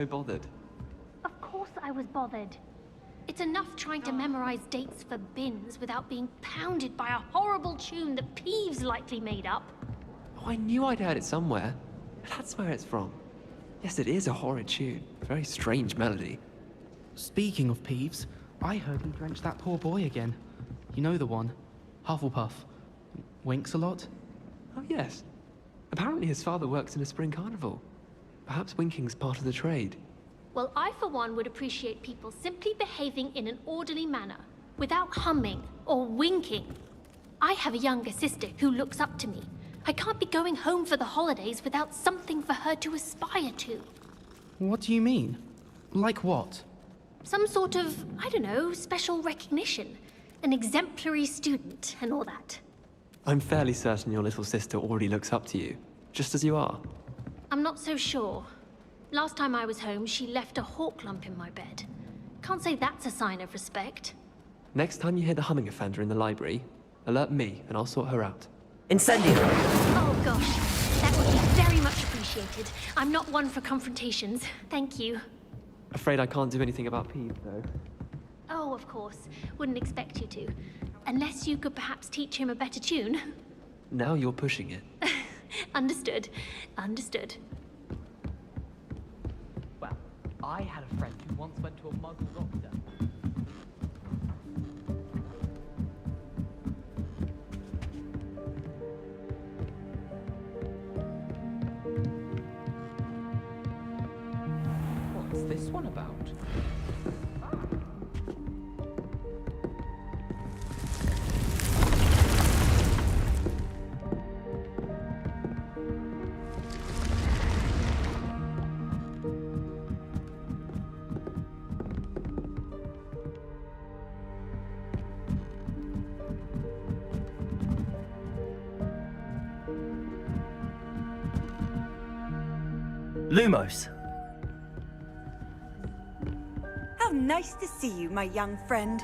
So bothered. Of course I was bothered. It's enough trying to memorize dates for bins without being pounded by a horrible tune that Peeves likely made up. Oh, I knew I'd heard it somewhere. That's where it's from. Yes, it is a horrid tune. Very strange melody. Speaking of Peeves, I heard he drenched that poor boy again. You know the one. Hufflepuff. Winks a lot. Oh, yes. Apparently his father works in a spring carnival. Perhaps winking's part of the trade. Well, I for one would appreciate people simply behaving in an orderly manner, without humming or winking. I have a younger sister who looks up to me. I can't be going home for the holidays without something for her to aspire to. What do you mean? Like what? Some sort of, I don't know, special recognition. An exemplary student and all that. I'm fairly certain your little sister already looks up to you, just as you are. I'm not so sure. Last time I was home, she left a hawk lump in my bed. Can't say that's a sign of respect. Next time you hear the humming offender in the library, alert me and I'll sort her out. Incendio! Oh gosh, that would be very much appreciated. I'm not one for confrontations. Thank you. Afraid I can't do anything about Peeves, though. Oh, of course. Wouldn't expect you to. Unless you could perhaps teach him a better tune. Now you're pushing it. Understood. Understood. Well, I had a friend who once went to a muggle doctor. What's this one about? Lumos. How nice to see you, my young friend.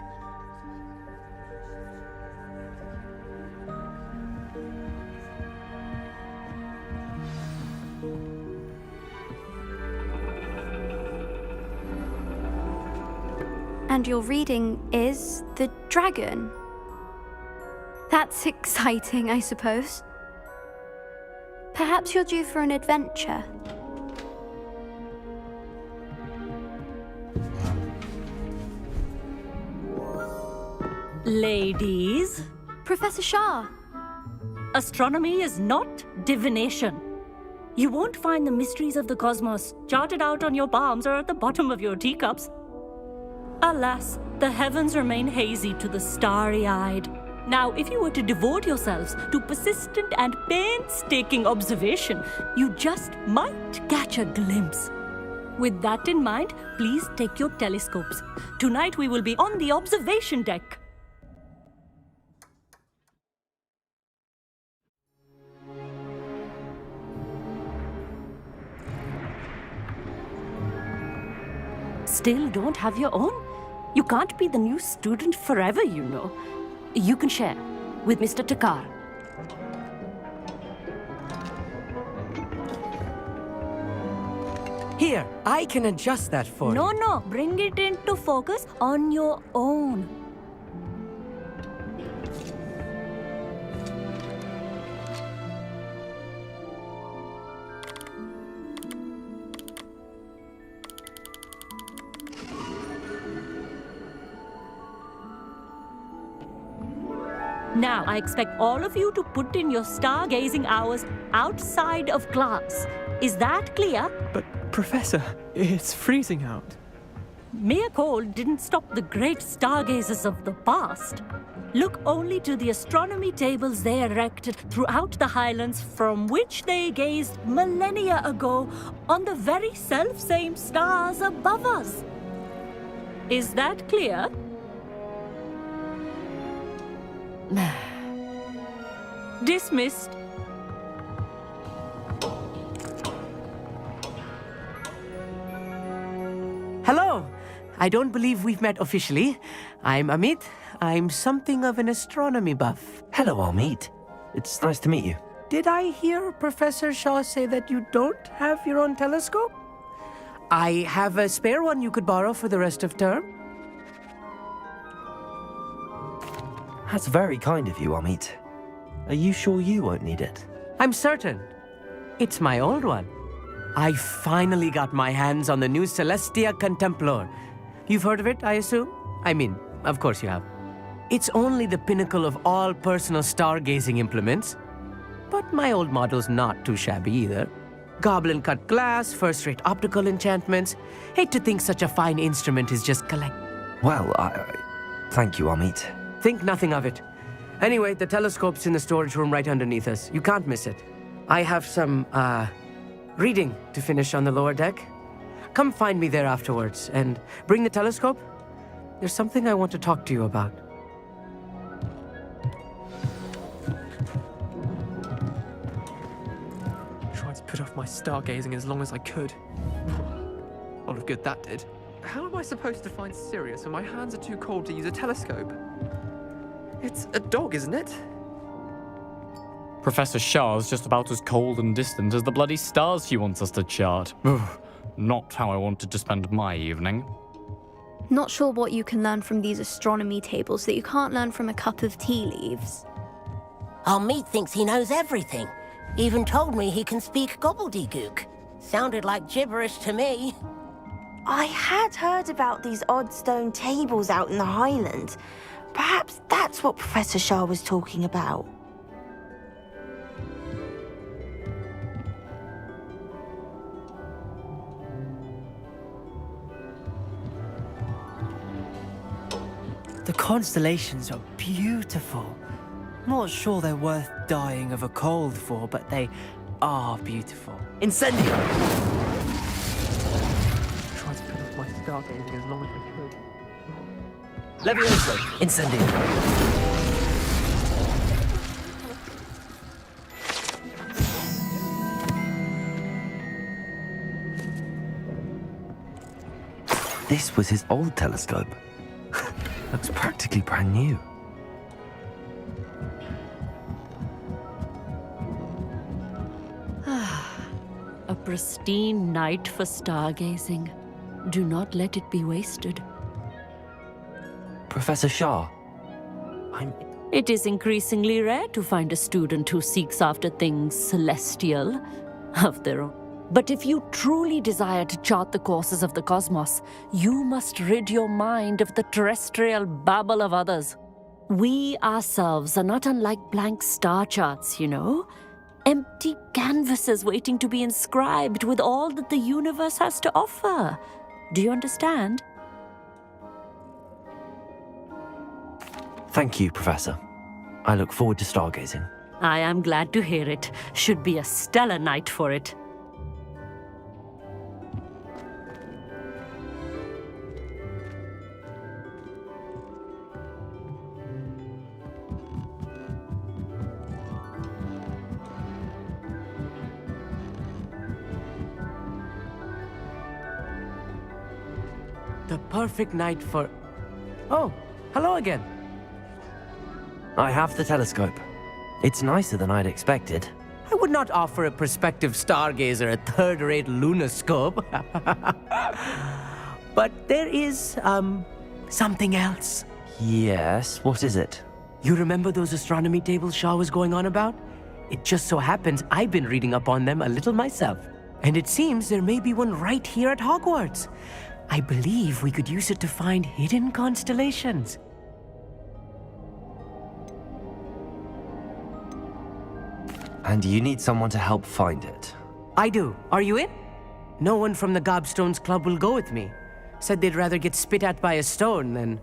And your reading is The Dragon. That's exciting, I suppose. Perhaps you're due for an adventure. Ladies, Professor Shah. astronomy is not divination. You won't find the mysteries of the cosmos charted out on your palms or at the bottom of your teacups. Alas, the heavens remain hazy to the starry-eyed. Now, if you were to devote yourselves to persistent and painstaking observation, you just might catch a glimpse. With that in mind, please take your telescopes. Tonight we will be on the observation deck. Still don't have your own? You can't be the new student forever, you know. You can share with Mr. Takar. Here, I can adjust that for you. No, bring it into focus on your own. Now, I expect all of you to put in your stargazing hours outside of class. Is that clear? But, Professor, it's freezing out. Mere cold didn't stop the great stargazers of the past. Look only to the astronomy tables they erected throughout the Highlands from which they gazed millennia ago on the very self-same stars above us. Is that clear? Dismissed. Hello. I don't believe we've met officially. I'm Amit. I'm something of an astronomy buff. Hello, Amit. It's nice to meet you. Did I hear Professor Shaw say that you don't have your own telescope? I have a spare one you could borrow for the rest of term. That's very kind of you, Amit. Are you sure you won't need it? I'm certain. It's my old one. I finally got my hands on the new Celestia Contemplar. You've heard of it, I assume? I mean, of course you have. It's only the pinnacle of all personal stargazing implements. But my old model's not too shabby either. Goblin-cut glass, first-rate optical enchantments. Hate to think such a fine instrument is just Well, thank you, Amit. Think nothing of it. Anyway, the telescope's in the storage room right underneath us. You can't miss it. I have some, reading to finish on the lower deck. Come find me there afterwards, and bring the telescope. There's something I want to talk to you about. Tried to put off my stargazing as long as I could. A lot of good that did. How am I supposed to find Sirius when my hands are too cold to use a telescope? It's a dog, isn't it? Professor Shah's just about as cold and distant as the bloody stars she wants us to chart. Not how I wanted to spend my evening. Not sure what you can learn from these astronomy tables that you can't learn from a cup of tea leaves. Amit thinks he knows everything. Even told me he can speak gobbledygook. Sounded like gibberish to me. I had heard about these odd stone tables out in the Highlands. Perhaps that's what Professor Shah was talking about. The constellations are beautiful. Not sure they're worth dying of a cold for, but they are beautiful. Incendio! Tried to put off my stargazing as long as I could. Levioso! Incendio! This was his old telescope. Looks practically brand new. A pristine night for stargazing. Do not let it be wasted. Professor Shah, It is increasingly rare to find a student who seeks after things celestial of their own. But if you truly desire to chart the courses of the cosmos, you must rid your mind of the terrestrial babble of others. We ourselves are not unlike blank star charts, you know. Empty canvases waiting to be inscribed with all that the universe has to offer. Do you understand? Thank you, Professor. I look forward to stargazing. I am glad to hear it. Should be a stellar night for it. The perfect night for... Oh, hello again. I have the telescope. It's nicer than I'd expected. I would not offer a prospective stargazer a third-rate lunoscope. But there is, something else. Yes, what is it? You remember those astronomy tables Shah was going on about? It just so happens I've been reading up on them a little myself. And it seems there may be one right here at Hogwarts. I believe we could use it to find hidden constellations. And you need someone to help find it. I do. Are you in? No one from the Gobstones Club will go with me. Said they'd rather get spit at by a stone than...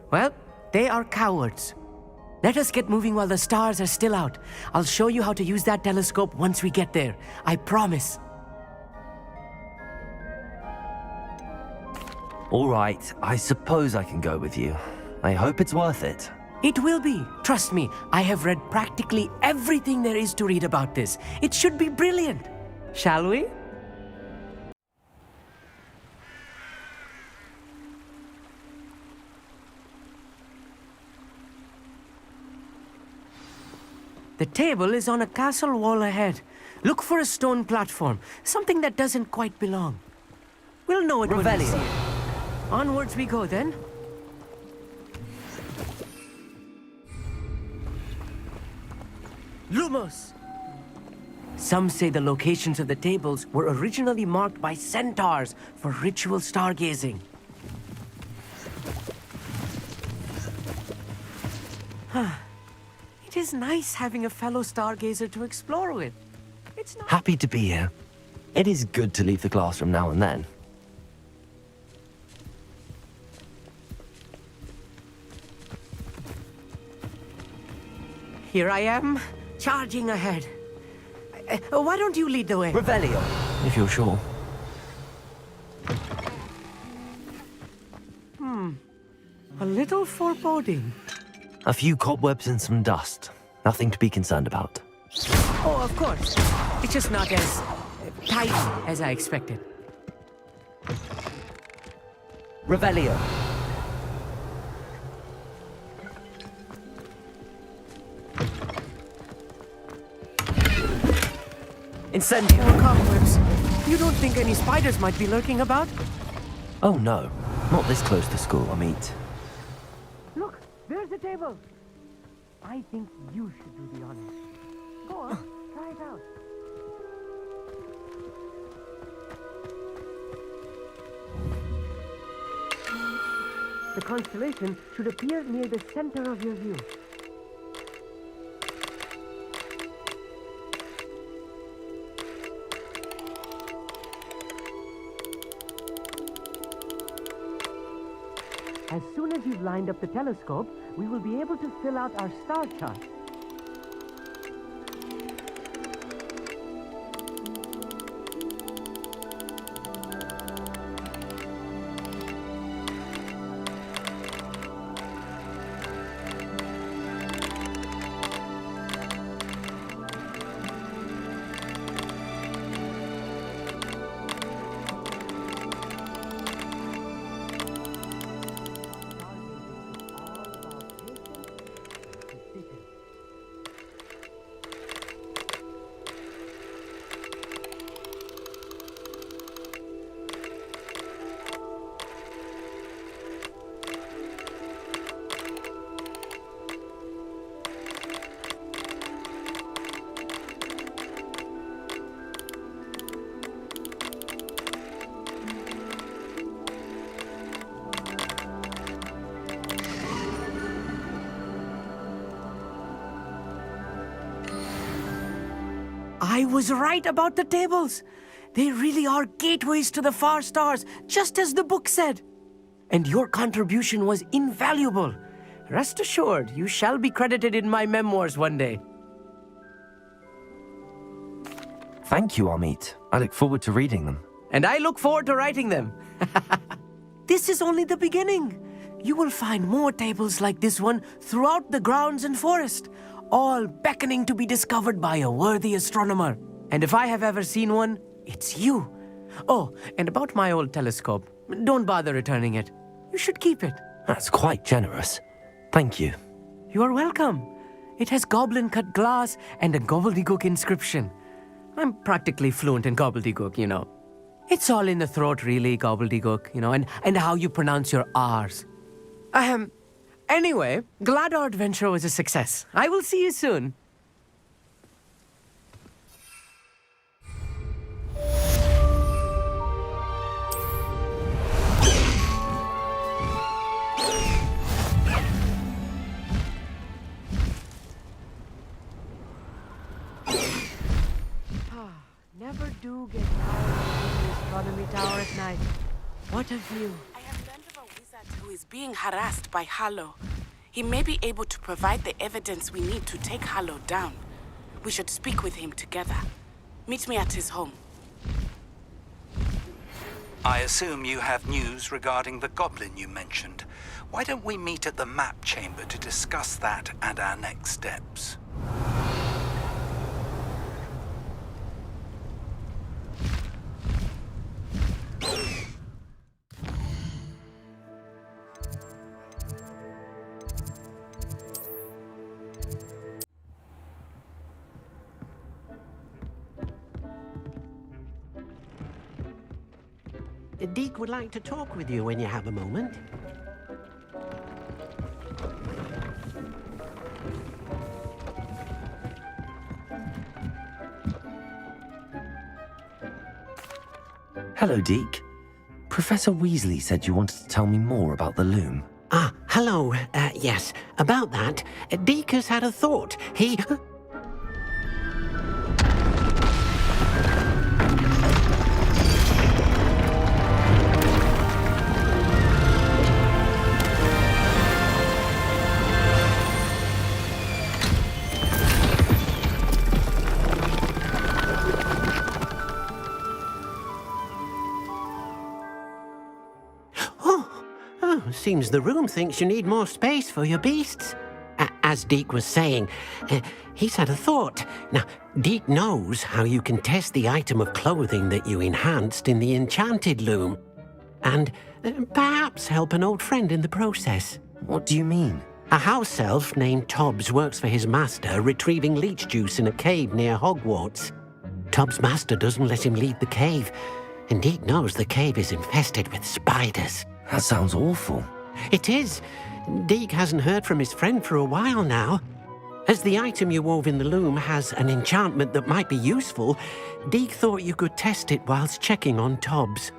Well, they are cowards. Let us get moving while the stars are still out. I'll show you how to use that telescope once we get there. I promise. All right, I suppose I can go with you. I hope it's worth it. It will be. Trust me, I have read practically everything there is to read about this. It should be brilliant. Shall we? The table is on a castle wall ahead. Look for a stone platform, something that doesn't quite belong. We'll know it when we Revelio. see it. Onwards we go then. Lumos! Some say the locations of the tables were originally marked by centaurs for ritual stargazing. It is nice having a fellow stargazer to explore with. It's not... Happy to be here. It is good to leave the classroom now and then. Here I am, charging ahead. Why don't you lead the way? Revelio, if you're sure. A little foreboding. A few cobwebs and some dust. Nothing to be concerned about. Oh, of course. It's just not as tidy as I expected. Revelio. Incendio. Oh, cobwebs. You don't think any spiders might be lurking about? Oh no, not this close to school, I mean. Look, there's the table. I think you should do the honors. Go on, try it out. The constellation should appear near the center of your view. As soon as you've lined up the telescope, we will be able to fill out our star chart. I was right about the tables. They really are gateways to the far stars, just as the book said. And your contribution was invaluable. Rest assured, you shall be credited in my memoirs one day. Thank you, Amit. I look forward to reading them. And I look forward to writing them. This is only the beginning. You will find more tables like this one throughout the grounds and forest, all beckoning to be discovered by a worthy astronomer. And if I have ever seen one, it's you. Oh, and about my old telescope, don't bother returning it. You should keep it. That's quite generous. Thank you. You are welcome. It has goblin-cut glass and a gobbledygook inscription. I'm practically fluent in gobbledygook, you know. It's all in the throat, really, gobbledygook, you know, and how you pronounce your R's. Anyway, glad our adventure was a success. I will see you soon. Never do get tired of the astronomy tower at night. What a view. I have learned of a wizard who is being harassed by Harlow. He may be able to provide the evidence we need to take Harlow down. We should speak with him together. Meet me at his home. I assume you have news regarding the goblin you mentioned. Why don't we meet at the map chamber to discuss that and our next steps? Deke would like to talk with you when you have a moment. Hello, Deke. Professor Weasley said you wanted to tell me more about the loom. Ah, hello. Yes, about that. Deke has had a thought. He... Seems the room thinks you need more space for your beasts. As Deke was saying, he's had a thought. Now, Deke knows how you can test the item of clothing that you enhanced in the enchanted loom. And perhaps help an old friend in the process. What do you mean? A house elf named Tobbs works for his master, retrieving leech juice in a cave near Hogwarts. Tobbs' master doesn't let him leave the cave, and Deke knows the cave is infested with spiders. That sounds awful. It is. Deke hasn't heard from his friend for a while now. As the item you wove in the loom has an enchantment that might be useful, Deke thought you could test it whilst checking on Tobbs.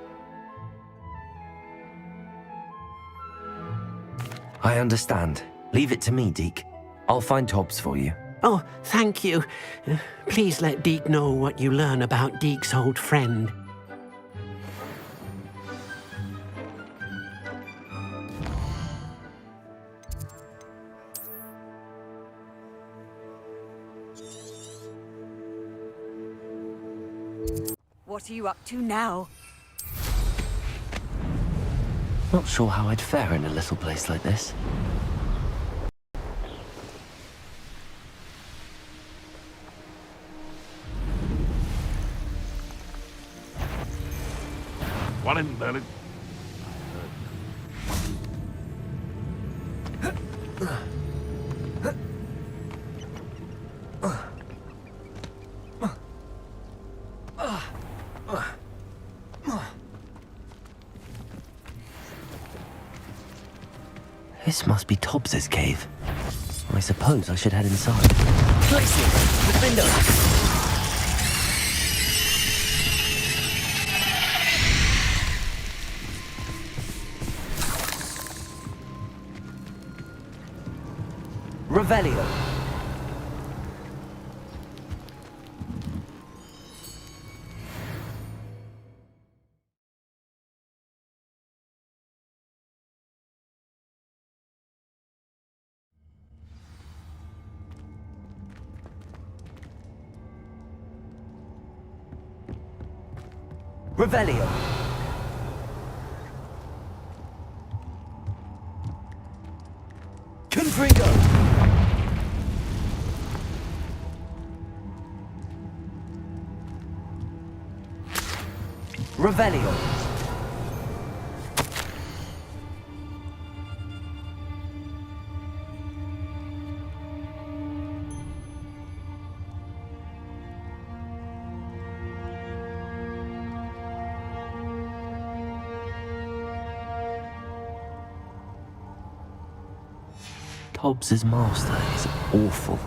I understand. Leave it to me, Deke. I'll find Tobbs for you. Oh, thank you. Please let Deke know what you learn about Deke's old friend. What are you up to now? Not sure how I'd fare in a little place like this. What in the... This must be Tobbs's cave. I suppose I should head inside. Places! Defender! Revelio. Revelio. Confringo. Revelio. Tobbs's master is awful.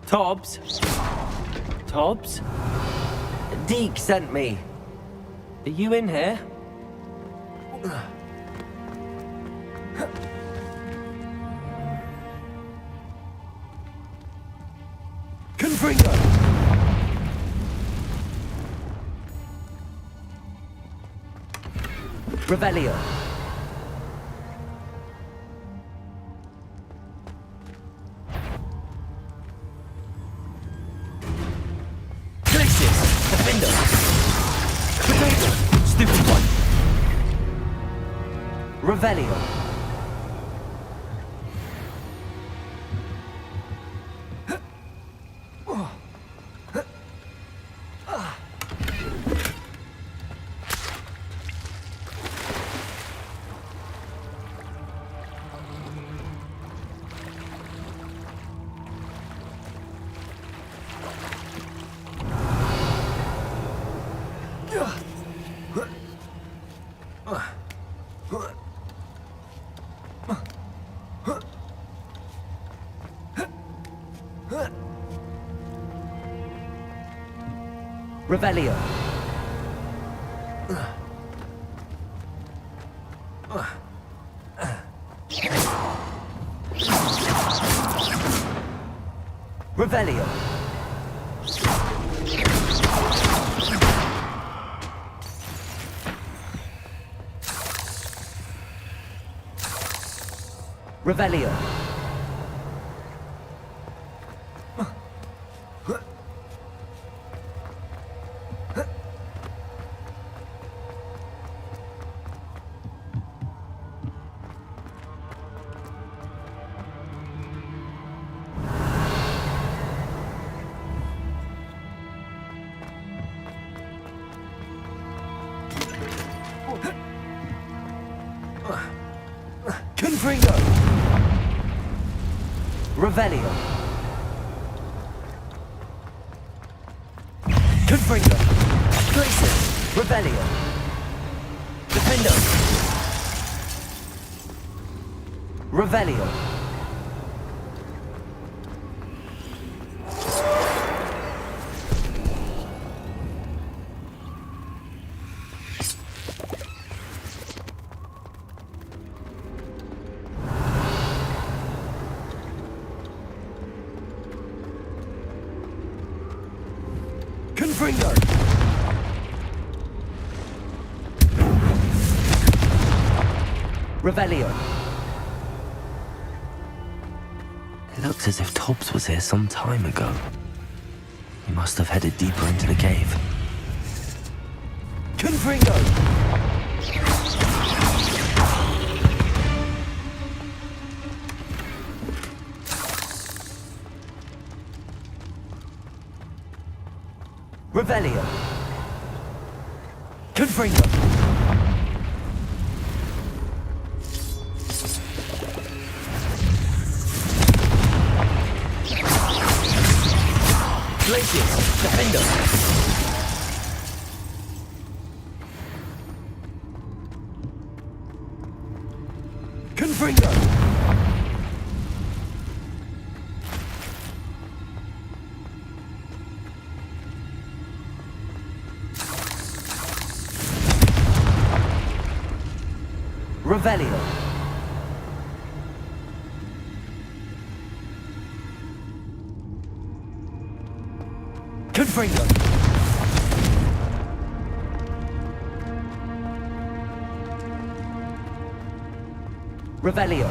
Tobbs? Tobbs? Deke sent me. Are you in here? Confringo! Revelio. Places! Defender! Potato! Stupid one! Revelio. Revelio. Revelio. Revelio. Confringo. Revelio. Confringo. Glacius. Revelio. Defendo. Revelio. Confringo. Revelio. It looks as if Tobbs was here some time ago. He must have headed deeper into the cave. Confringo. Revelio. Confringo. Glacius. Defendo. Confringo. Revelio. Confringo. Revelio.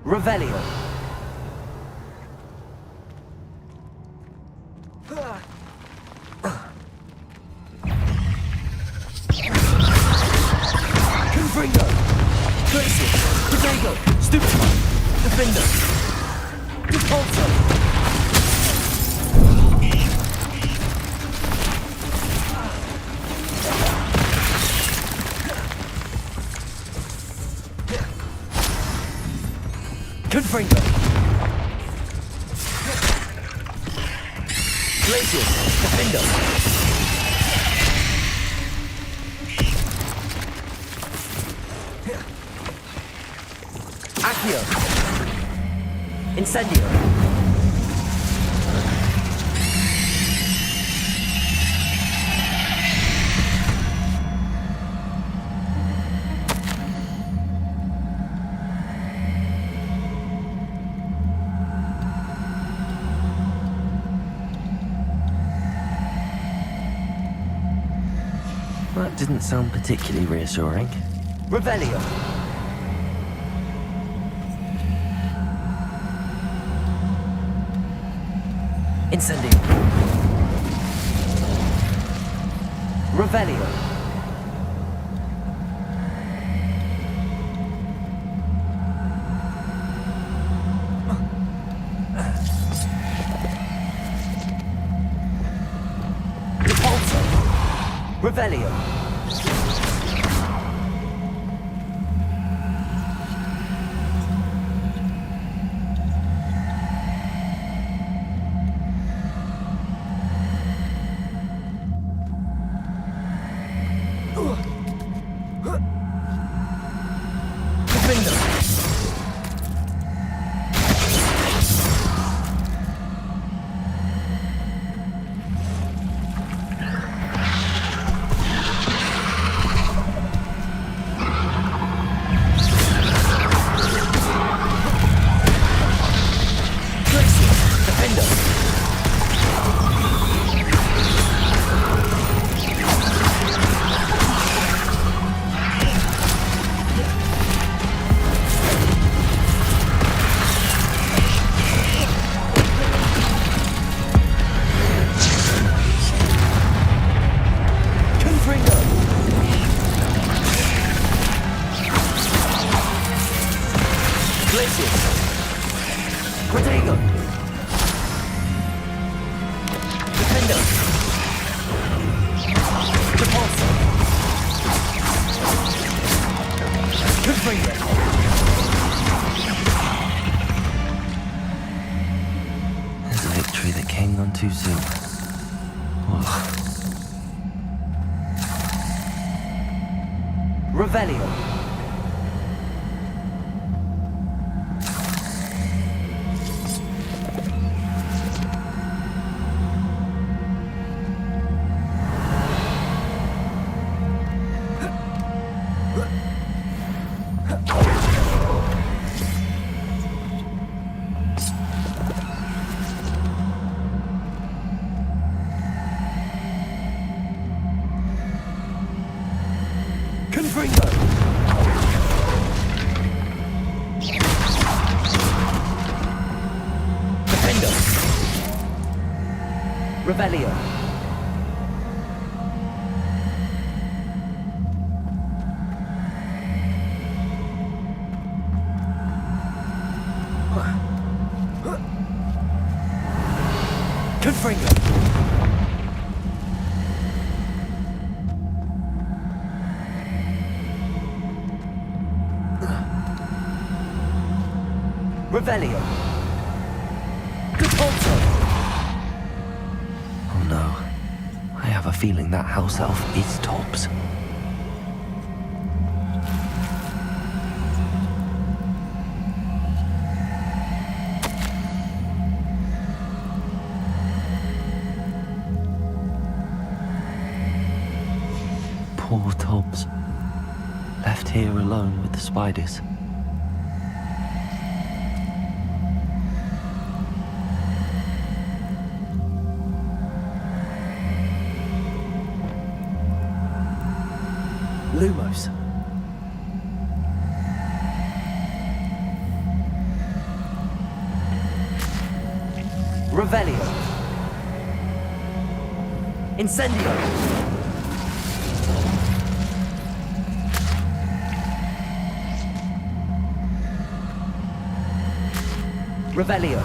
Revelio. Confringo. Glacius. Protego. Stupefy. Defender. Repulsor. Confringo. Glacius. Defendo. Accio. Incendio. That didn't sound particularly reassuring. Revelio. Incendio. Revelio. Revelio. There's a victory that came none too soon. Revelio. Revelio. Confringo. Revelio. Oh no. I have a feeling that house elf is Tobbs. Poor Tobbs. Left here alone with the spiders. Lumos. Revelio. Incendio. Revelio.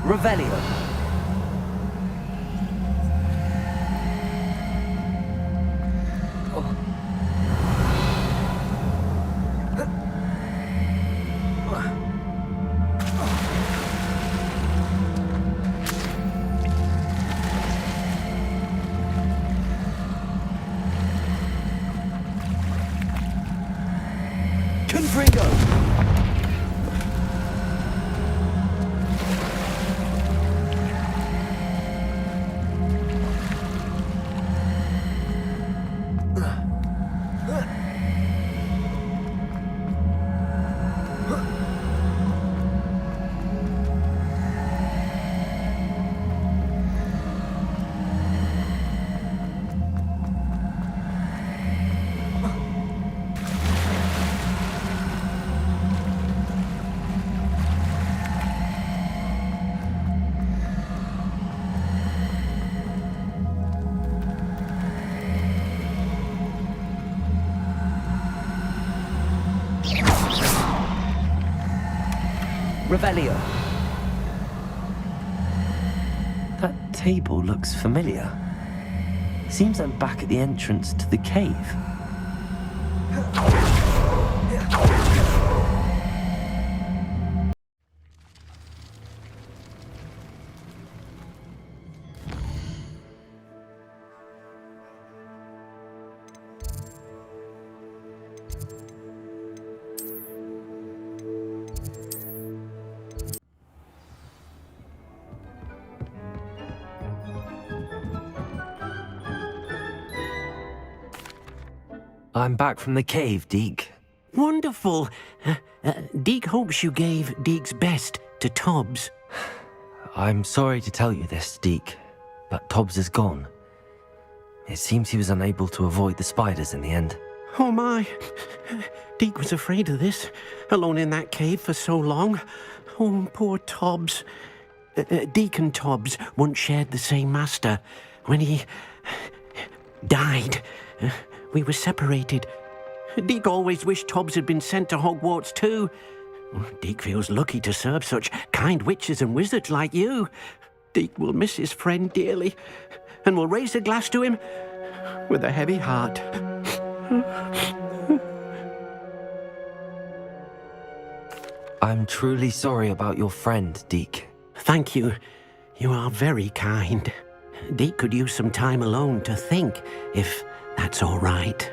Revelio. Confringo! Revelio. That table looks familiar. Seems I'm back at the entrance to the cave. I'm back from the cave, Deke. Wonderful. Deke hopes you gave Deke's best to Tobbs. I'm sorry to tell you this, Deke, but Tobbs is gone. It seems he was unable to avoid the spiders in the end. Oh my. Deke was afraid of this, alone in that cave for so long. Oh, poor Tobbs. Deke and Tobbs once shared the same master. When he died, we were separated. Deke always wished Tobbs had been sent to Hogwarts too. Deke feels lucky to serve such kind witches and wizards like you. Deke will miss his friend dearly, and will raise a glass to him with a heavy heart. I'm truly sorry about your friend, Deke. Thank you. You are very kind. Deke could use some time alone to think, if that's all right.